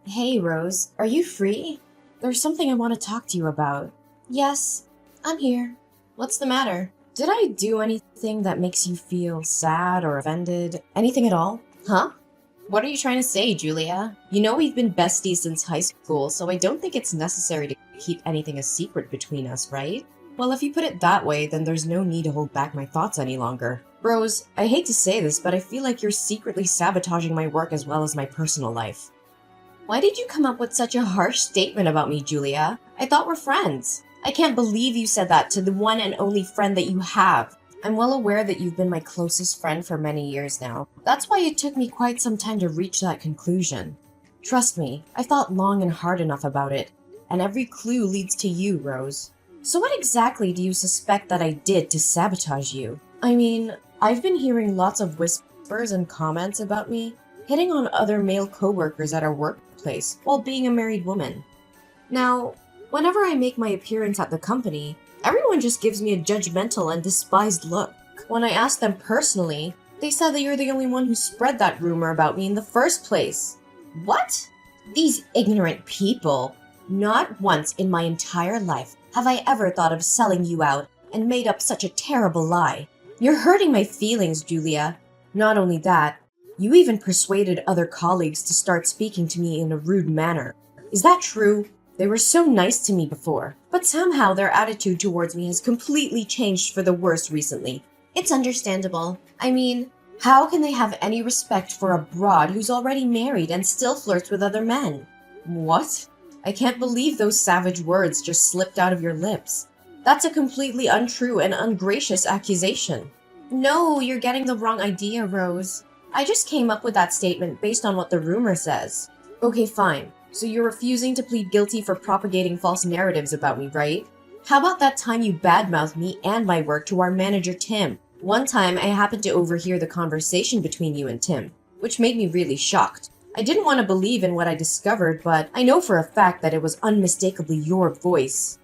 Hey, Rose, are you free? There's something I want to talk to you about. Yes, I'm here. What's the matter? Did I do anything that makes you feel sad or offended? Anything at all? Huh? What are you trying to say, Julia? You know we've been besties since high school, so I don't think it's necessary to keep anything a secret between us, right? Well, if you put it that way, then there's no need to hold back my thoughts any longer. Rose, I hate to say this, but I feel like you're secretly sabotaging my work as well as my personal life. Why did you come up with such a harsh statement about me, Julia? I thought we're friends. I can't believe you said that to the one and only friend that you have. I'm well aware that you've been my closest friend for many years now. That's why it took me quite some time to reach that conclusion. Trust me, I thought long and hard enough about it, and every clue leads to you, Rose. So what exactly do you suspect that I did to sabotage you? I mean, I've been hearing lots of whispers and comments about me, hitting on other male coworkers at our workplace while being a married woman. Now, whenever I make my appearance at the company, everyone just gives me a judgmental and despised look. When I ask them personally, they said that you're the only one who spread that rumor about me in the first place. What? These ignorant people. Not once in my entire life have I ever thought of selling you out and made up such a terrible lie. You're hurting my feelings, Julia. Not only that, you even persuaded other colleagues to start speaking to me in a rude manner. Is that true? They were so nice to me before, but somehow their attitude towards me has completely changed for the worse recently. It's understandable. I mean, how can they have any respect for a broad who's already married and still flirts with other men? What? I can't believe those savage words just slipped out of your lips. That's a completely untrue and ungracious accusation. No, you're getting the wrong idea, Rose. I just came up with that statement based on what the rumor says. Okay, fine. So you're refusing to plead guilty for propagating false narratives about me, right? How about that time you badmouthed me and my work to our manager, Tim? One time, I happened to overhear the conversation between you and Tim, which made me really shocked. I didn't want to believe in what I discovered, but I know for a fact that it was unmistakably your voice.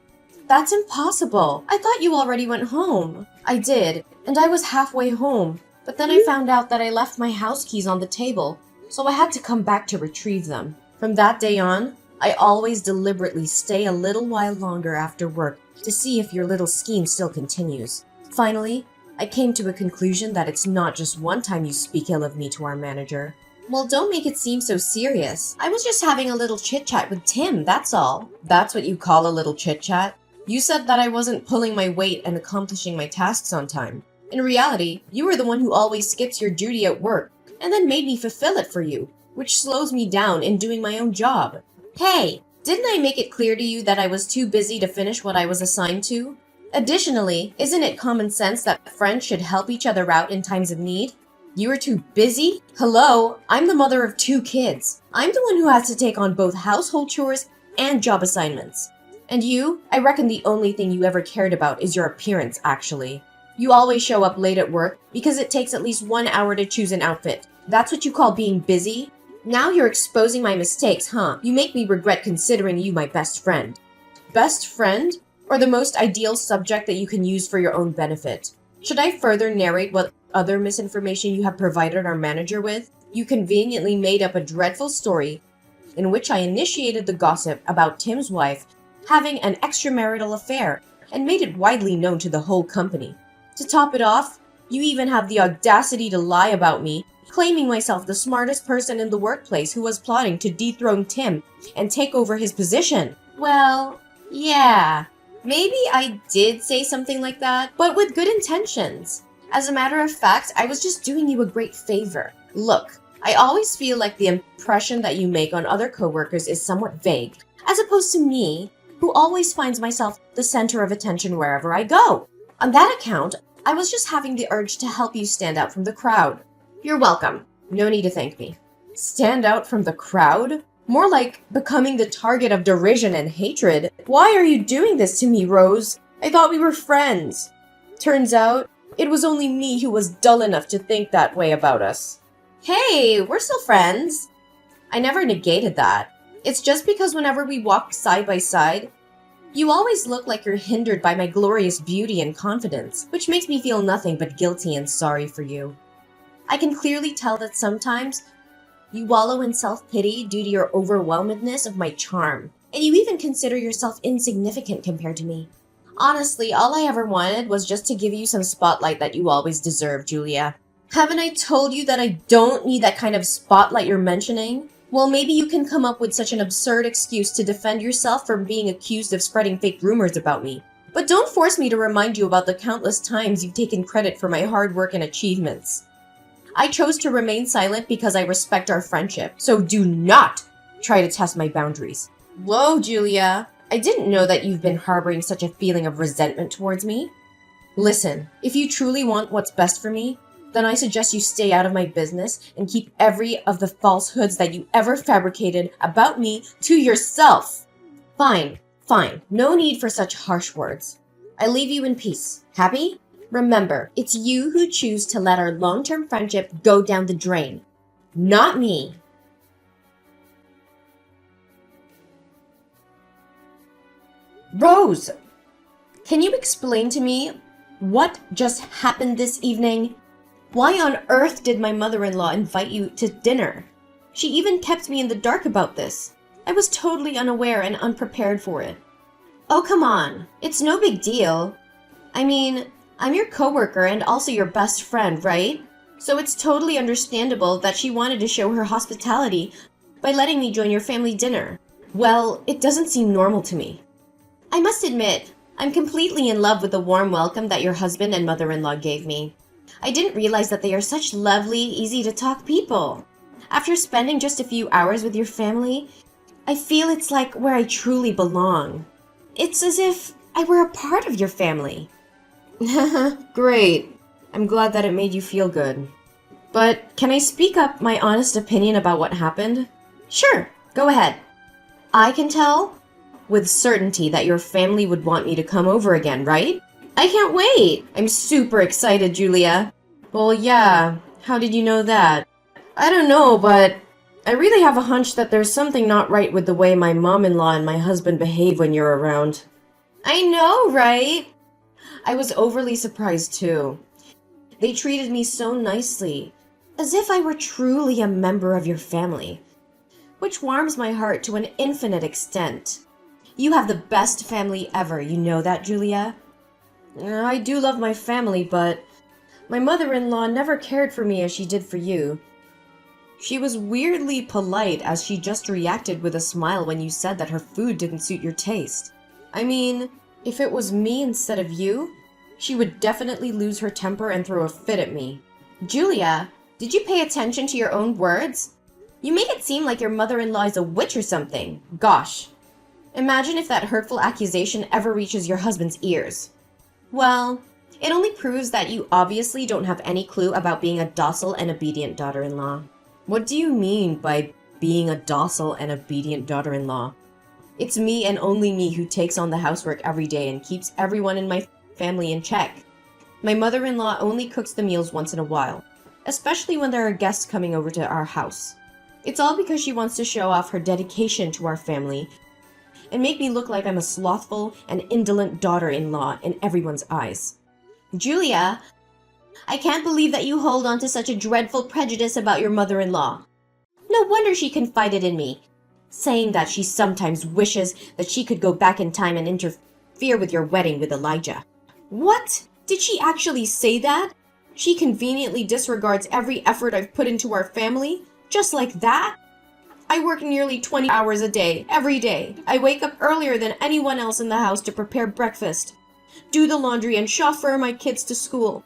That's impossible. I thought you already went home. I did, and I was halfway home, but then I found out that I left my house keys on the table, so I had to come back to retrieve them. From that day on, I always deliberately stay a little while longer after work to see if your little scheme still continues. Finally, I came to a conclusion that it's not just one time you speak ill of me to our manager. Well, don't make it seem so serious. I was just having a little chit-chat with Tim, that's all. That's what you call a little chit-chat? You said that I wasn't pulling my weight and accomplishing my tasks on time. In reality, you were the one who always skips your duty at work, and then made me fulfill it for you, which slows me down in doing my own job. Hey, didn't I make it clear to you that I was too busy to finish what I was assigned to? Additionally, isn't it common sense that friends should help each other out in times of need? You were too busy? Hello, I'm the mother of 2 kids. I'm the one who has to take on both household chores and job assignments. And you? I reckon the only thing you ever cared about is your appearance, actually. You always show up late at work because it takes at least 1 hour to choose an outfit. That's what you call being busy? Now you're exposing my mistakes, huh? You make me regret considering you my best friend. Best friend? Or the most ideal subject that you can use for your own benefit? Should I further narrate what other misinformation you have provided our manager with? You conveniently made up a dreadful story in which I initiated the gossip about Tim's wife having an extramarital affair and made it widely known to the whole company. To top it off, you even have the audacity to lie about me, claiming myself the smartest person in the workplace who was plotting to dethrone Tim and take over his position. Well, yeah, maybe I did say something like that, but with good intentions. As a matter of fact, I was just doing you a great favor. Look, I always feel like the impression that you make on other coworkers is somewhat vague, as opposed to me, who always finds myself the center of attention wherever I go. On that account, I was just having the urge to help you stand out from the crowd. You're welcome. No need to thank me. Stand out from the crowd? More like becoming the target of derision and hatred. Why are you doing this to me, Rose? I thought we were friends. Turns out, it was only me who was dull enough to think that way about us. Hey, we're still friends. I never negated that. It's just because whenever we walk side by side, you always look like you're hindered by my glorious beauty and confidence, which makes me feel nothing but guilty and sorry for you. I can clearly tell that sometimes You wallow in self-pity due to your overwhelmedness of my charm. And you even consider yourself insignificant compared to me. Honestly, all I ever wanted was just to give you some spotlight that you always deserve, Julia. Haven't I told you that I don't need that kind of spotlight you're mentioning? Well, maybe you can come up with such an absurd excuse to defend yourself from being accused of spreading fake rumors about me. But don't force me to remind you about the countless times you've taken credit for my hard work and achievements. I chose to remain silent because I respect our friendship, so do not try to test my boundaries. Whoa, Julia. I didn't know that you've been harboring such a feeling of resentment towards me. Listen, if you truly want what's best for me, then I suggest you stay out of my business and keep every of the falsehoods that you ever fabricated about me to yourself. Fine. No need for such harsh words. I leave you in peace. Happy? Remember, it's you who choose to let our long-term friendship go down the drain, not me. Rose, can you explain to me what just happened this evening? Why on earth did my mother-in-law invite you to dinner? She even kept me in the dark about this. I was totally unaware and unprepared for it. Oh, come on. It's no big deal. I mean, I'm your coworker and also your best friend, right? So it's totally understandable that she wanted to show her hospitality by letting me join your family dinner. Well, it doesn't seem normal to me. I must admit, I'm completely in love with the warm welcome that your husband and mother-in-law gave me. I didn't realize that they are such lovely, easy-to-talk people. After spending just a few hours with your family, I feel it's like where I truly belong. It's as if I were a part of your family. Great. I'm glad that it made you feel good. But can I speak up my honest opinion about what happened? Sure, go ahead. I can tell with certainty that your family would want me to come over again, right? I can't wait! I'm super excited, Julia. Well, yeah. How did you know that? I don't know, but I really have a hunch that there's something not right with the way my mom-in-law and my husband behave when you're around. I know, right? I was overly surprised, too. They treated me so nicely, as if I were truly a member of your family, which warms my heart to an infinite extent. You have the best family ever, you know that, Julia? I do love my family, but my mother-in-law never cared for me as she did for you. She was weirdly polite as she just reacted with a smile when you said that her food didn't suit your taste. I mean, if it was me instead of you, she would definitely lose her temper and throw a fit at me. Julia, did you pay attention to your own words? You make it seem like your mother-in-law is a witch or something. Gosh. Imagine if that hurtful accusation ever reaches your husband's ears. Well, it only proves that you obviously don't have any clue about being a docile and obedient daughter-in-law. What do you mean by being a docile and obedient daughter-in-law? It's me and only me who takes on the housework every day and keeps everyone in my family in check. My mother-in-law only cooks the meals once in a while, especially when there are guests coming over to our house. It's all because she wants to show off her dedication to our family and make me look like I'm a slothful and indolent daughter-in-law in everyone's eyes. Julia, I can't believe that you hold on to such a dreadful prejudice about your mother-in-law. No wonder she confided in me, saying that she sometimes wishes that she could go back in time and interfere with your wedding with Elijah. What? Did she actually say that? She conveniently disregards every effort I've put into our family? Just like that? I work nearly 20 hours a day, every day. I wake up earlier than anyone else in the house to prepare breakfast, do the laundry, and chauffeur my kids to school.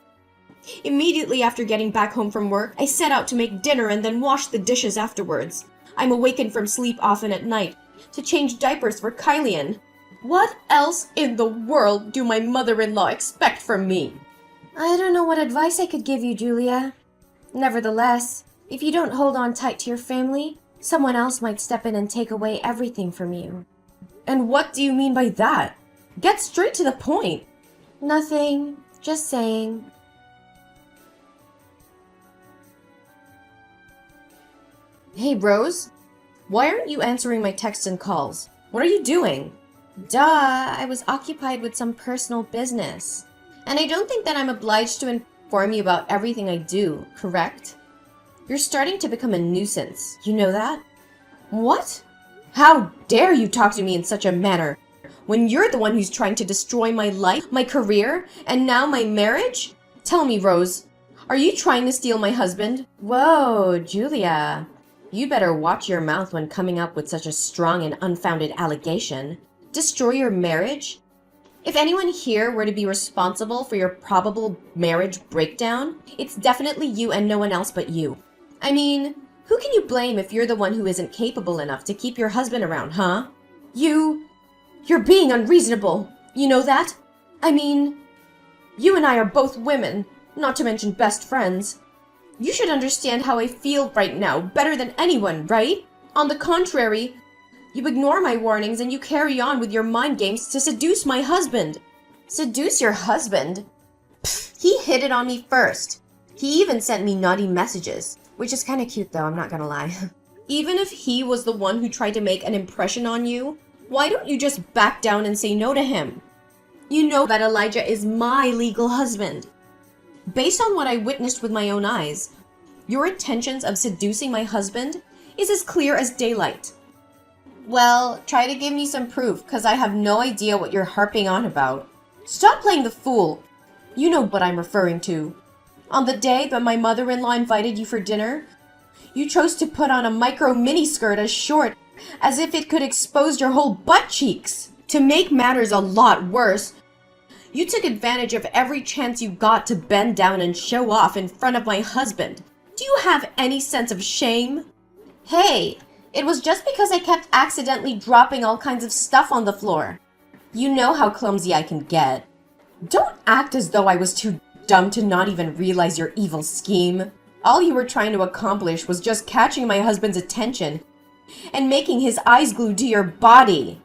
Immediately after getting back home from work, I set out to make dinner and then wash the dishes afterwards. I'm awakened from sleep often at night to change diapers for Kylian. What else in the world do my mother-in-law expect from me? I don't know what advice I could give you, Julia. Nevertheless, if you don't hold on tight to your family, someone else might step in and take away everything from you. And what do you mean by that? Get straight to the point. Nothing. Just saying. Hey, Rose. Why aren't you answering my texts and calls? What are you doing? Duh, I was occupied with some personal business. And I don't think that I'm obliged to inform you about everything I do, correct? You're starting to become a nuisance. You know that? What? How dare you talk to me in such a manner when you're the one who's trying to destroy my life, my career, and now my marriage? Tell me, Rose, are you trying to steal my husband? Whoa, Julia. You better watch your mouth when coming up with such a strong and unfounded allegation. Destroy your marriage? If anyone here were to be responsible for your probable marriage breakdown, it's definitely you and no one else but you. I mean, who can you blame if you're the one who isn't capable enough to keep your husband around, huh? You're being unreasonable. You know that? I mean, you and I are both women, not to mention best friends. You should understand how I feel right now better than anyone, right? On the contrary, you ignore my warnings and you carry on with your mind games to seduce my husband. Seduce your husband? Pfft, he hit it on me first. He even sent me naughty messages, which is kind of cute though, I'm not gonna lie. Even if he was the one who tried to make an impression on you, why don't you just back down and say no to him? You know that Elijah is my legal husband. Based on what I witnessed with my own eyes, your intentions of seducing my husband is as clear as daylight. Well, try to give me some proof, because I have no idea what you're harping on about. Stop playing the fool. You know what I'm referring to. On the day that my mother-in-law invited you for dinner, you chose to put on a micro miniskirt as short as if it could expose your whole butt cheeks. To make matters a lot worse, you took advantage of every chance you got to bend down and show off in front of my husband. Do you have any sense of shame? Hey, it was just because I kept accidentally dropping all kinds of stuff on the floor. You know how clumsy I can get. Don't act as though I was too dumb to not even realize your evil scheme. All you were trying to accomplish was just catching my husband's attention and making his eyes glued to your body.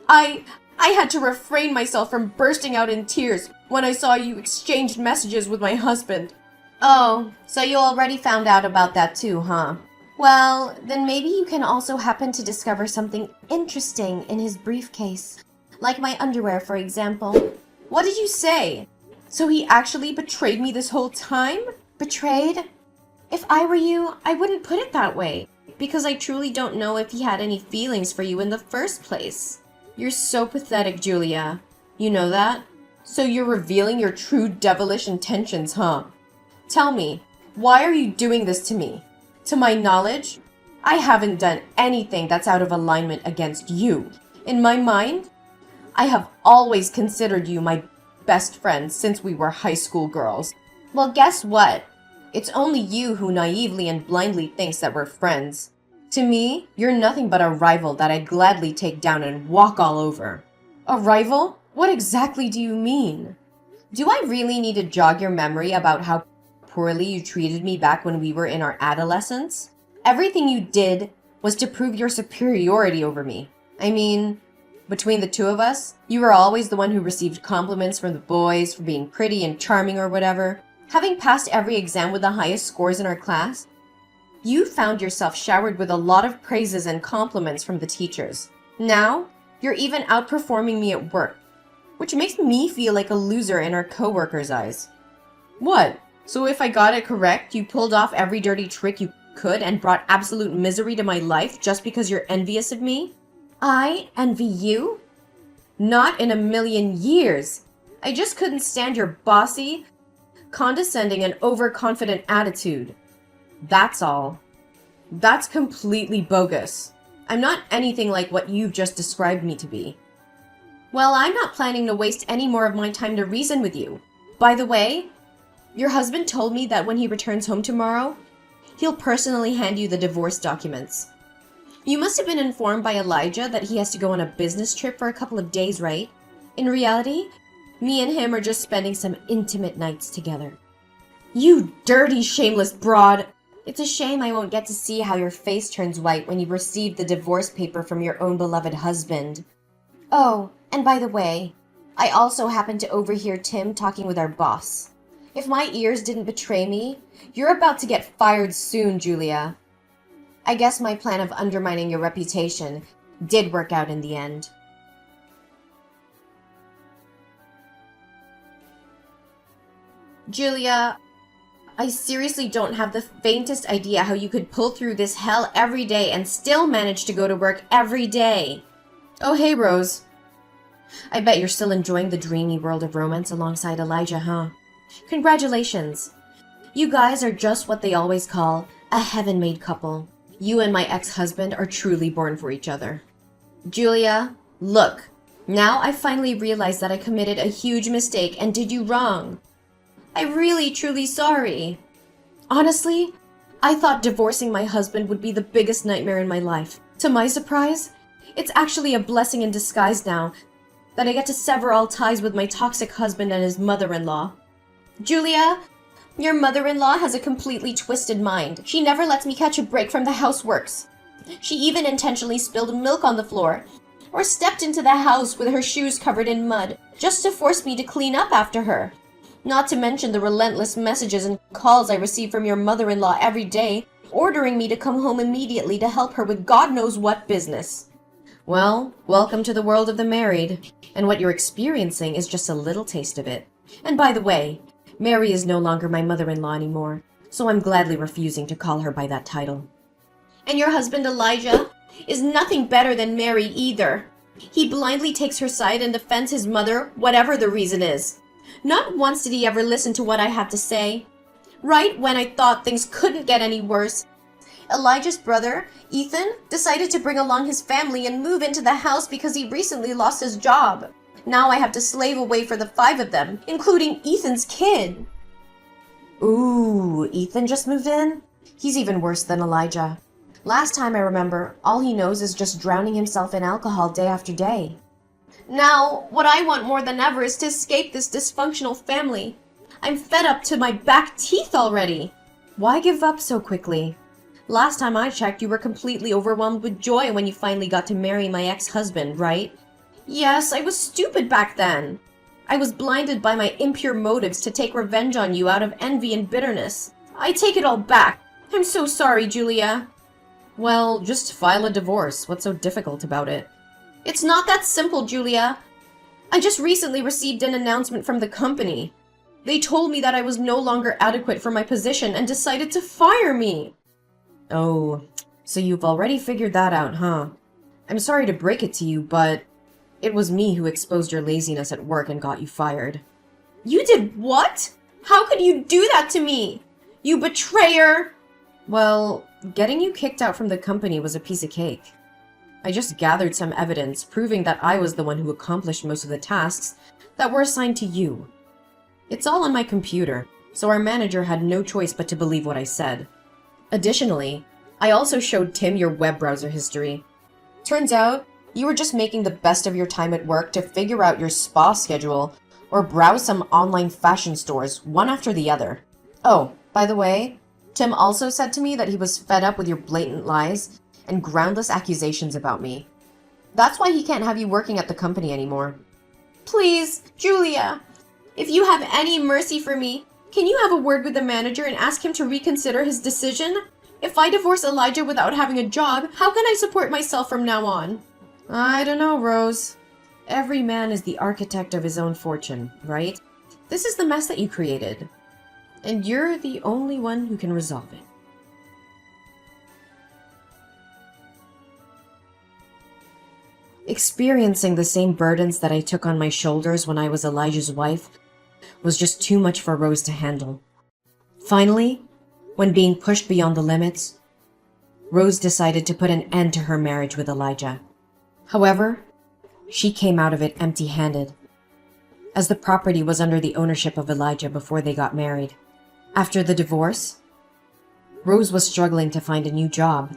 I had to refrain myself from bursting out in tears when I saw you exchange messages with my husband. Oh, so you already found out about that too, huh? Well, then maybe you can also happen to discover something interesting in his briefcase. Like my underwear, for example. What did you say? So he actually betrayed me this whole time? Betrayed? If I were you, I wouldn't put it that way, because I truly don't know if he had any feelings for you in the first place. You're so pathetic, Julia. You know that? So you're revealing your true devilish intentions, huh? Tell me, why are you doing this to me? To my knowledge, I haven't done anything that's out of alignment against you. In my mind, I have always considered you my best friend since we were high school girls. Well, guess what? It's only you who naively and blindly thinks that we're friends. To me, you're nothing but a rival that I'd gladly take down and walk all over. A rival? What exactly do you mean? Do I really need to jog your memory about how poorly you treated me back when we were in our adolescence? Everything you did was to prove your superiority over me. I mean, between the two of us, you were always the one who received compliments from the boys for being pretty and charming or whatever. Having passed every exam with the highest scores in our class, you found yourself showered with a lot of praises and compliments from the teachers. Now, you're even outperforming me at work, which makes me feel like a loser in our coworkers' eyes. What? So if I got it correct, you pulled off every dirty trick you could and brought absolute misery to my life just because you're envious of me? I envy you? Not in a million years. I just couldn't stand your bossy, condescending, and overconfident attitude. That's all. That's completely bogus. I'm not anything like what you've just described me to be. Well, I'm not planning to waste any more of my time to reason with you. By the way, your husband told me that when he returns home tomorrow, he'll personally hand you the divorce documents. You must have been informed by Elijah that he has to go on a business trip for a couple of days, right? In reality, me and him are just spending some intimate nights together. You dirty, shameless broad! It's a shame I won't get to see how your face turns white when you receive the divorce paper from your own beloved husband. Oh, and by the way, I also happened to overhear Tim talking with our boss. If my ears didn't betray me, you're about to get fired soon, Julia. I guess my plan of undermining your reputation did work out in the end. Julia, I seriously don't have the faintest idea how you could pull through this hell every day and still manage to go to work every day. Oh, hey, Rose. I bet you're still enjoying the dreamy world of romance alongside Elijah, huh? Congratulations. You guys are just what they always call a heaven-made couple. You and my ex-husband are truly born for each other. Julia, look. Now I finally realized that I committed a huge mistake and did you wrong. I'm really, truly sorry. Honestly, I thought divorcing my husband would be the biggest nightmare in my life. To my surprise, it's actually a blessing in disguise now that I get to sever all ties with my toxic husband and his mother-in-law. Julia, your mother-in-law has a completely twisted mind. She never lets me catch a break from the houseworks. She even intentionally spilled milk on the floor or stepped into the house with her shoes covered in mud just to force me to clean up after her. Not to mention the relentless messages and calls I receive from your mother-in-law every day, ordering me to come home immediately to help her with God knows what business. Well, welcome to the world of the married, and what you're experiencing is just a little taste of it. And by the way, Mary is no longer my mother-in-law anymore, so I'm gladly refusing to call her by that title. And your husband Elijah is nothing better than Mary either. He blindly takes her side and defends his mother, whatever the reason is. Not once did he ever listen to what I had to say. Right when I thought things couldn't get any worse, Elijah's brother, Ethan, decided to bring along his family and move into the house because he recently lost his job. Now I have to slave away for the 5 of them, including Ethan's kid. Ooh, Ethan just moved in? He's even worse than Elijah. Last time I remember, all he knows is just drowning himself in alcohol day after day. Now, what I want more than ever is to escape this dysfunctional family. I'm fed up to my back teeth already. Why give up so quickly? Last time I checked, you were completely overwhelmed with joy when you finally got to marry my ex-husband, right? Yes, I was stupid back then. I was blinded by my impure motives to take revenge on you out of envy and bitterness. I take it all back. I'm so sorry, Julia. Well, just file a divorce. What's so difficult about it? It's not that simple, Julia. I just recently received an announcement from the company. They told me that I was no longer adequate for my position and decided to fire me. Oh, so you've already figured that out, huh? I'm sorry to break it to you, but it was me who exposed your laziness at work and got you fired. You did what? How could you do that to me? You betrayer! Well, getting you kicked out from the company was a piece of cake. I just gathered some evidence proving that I was the one who accomplished most of the tasks that were assigned to you. It's all on my computer, so our manager had no choice but to believe what I said. Additionally, I also showed Tim your web browser history. Turns out, you were just making the best of your time at work to figure out your spa schedule or browse some online fashion stores one after the other. Oh, by the way, Tim also said to me that he was fed up with your blatant lies and groundless accusations about me. That's why he can't have you working at the company anymore. Please, Julia, if you have any mercy for me, can you have a word with the manager and ask him to reconsider his decision? If I divorce Elijah without having a job, how can I support myself from now on? I don't know, Rose. Every man is the architect of his own fortune, right? This is the mess that you created, and you're the only one who can resolve it. Experiencing the same burdens that I took on my shoulders when I was Elijah's wife was just too much for Rose to handle. Finally, when being pushed beyond the limits, Rose decided to put an end to her marriage with Elijah. However, she came out of it empty-handed, as the property was under the ownership of Elijah before they got married. After the divorce, Rose was struggling to find a new job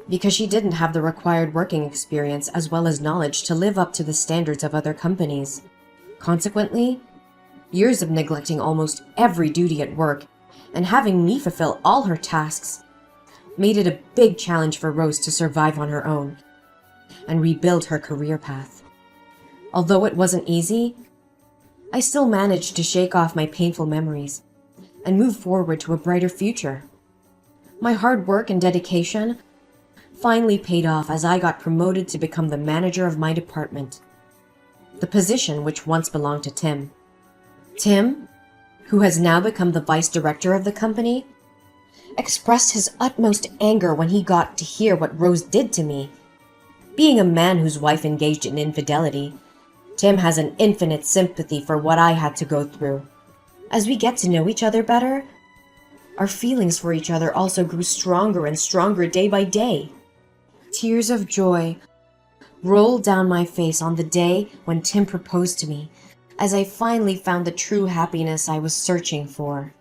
because she didn't have the required working experience as well as knowledge to live up to the standards of other companies. Consequently, years of neglecting almost every duty at work and having me fulfill all her tasks made it a big challenge for Rose to survive on her own and rebuild her career path. Although it wasn't easy, I still managed to shake off my painful memories and move forward to a brighter future. My hard work and dedication finally paid off as I got promoted to become the manager of my department, the position which once belonged to Tim. Tim, who has now become the vice director of the company, expressed his utmost anger when he got to hear what Rose did to me. Being a man whose wife engaged in infidelity, Tim has an infinite sympathy for what I had to go through. As we get to know each other better, our feelings for each other also grew stronger and stronger day by day. Tears of joy rolled down my face on the day when Tim proposed to me, as I finally found the true happiness I was searching for.